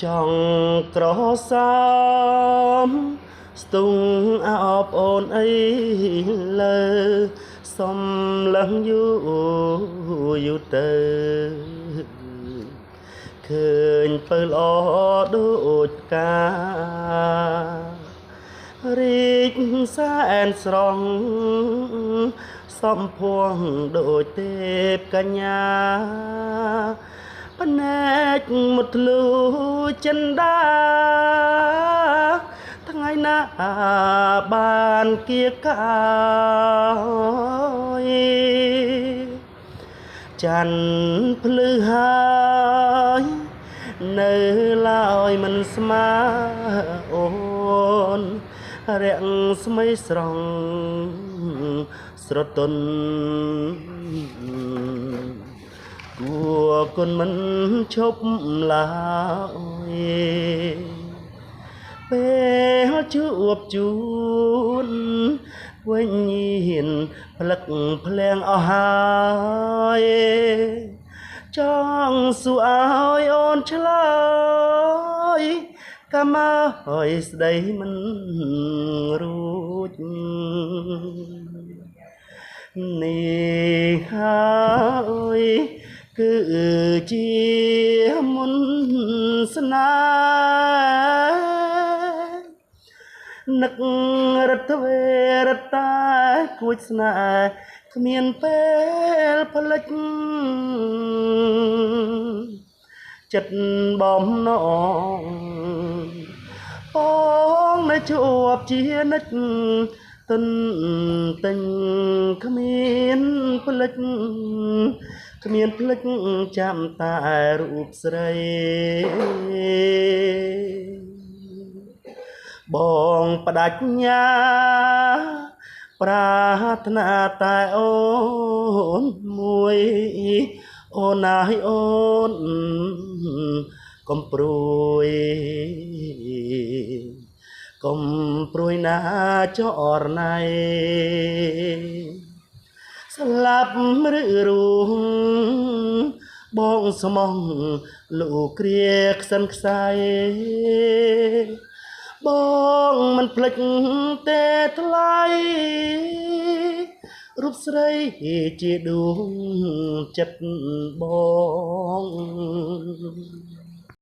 ចង់ក្រសាមស្ទង់អោបអូនអីលើសំឡឹងយូយូទៅឃើញពើល្អដូចការីកសែនស្រង់សំភួងដូចទេពកញ្ញាភ្នែកមុតលូចិនដាថ្ងៃណាបានគៀកកាយច័ន្ទភ្លឺហើយនៅឡើយមិនស្មើអូនរាក់ស្មីស្រង់ស្រទន់គួរគុណមិនឈប់ឡើយពេលជួបជូនវិញហ៊ានផ្លឹកភ្លាំងអស់ហើយចង់សួរឲ្យអូនឆ្លើយកាមកឲ្យស្ដីមិនរួចនេះហើយគឺជាមុនស្នេហ៍នឹករត់វេរតាគួចស្នេហ៍គ្មានពេលផ្លិចចិត្តបំណងបងនៅជួបជានិច្ចទន្ទិញគ្មានផ្លិចគ្មានផ្លិចចាំតែរូបស្រីបងបដិញ្ញាប្រាថ្នាតែអូនមួយអូនណាយអូនកុំព្រួយកុំព្រួយណាចរណៃស្លាប់ឬរស់បងស្មងលោកគ្រាខ្សិនខ្សែបងមិនភ្លេចទេថ្លៃរូបស្រីជាដួងចិត្តបង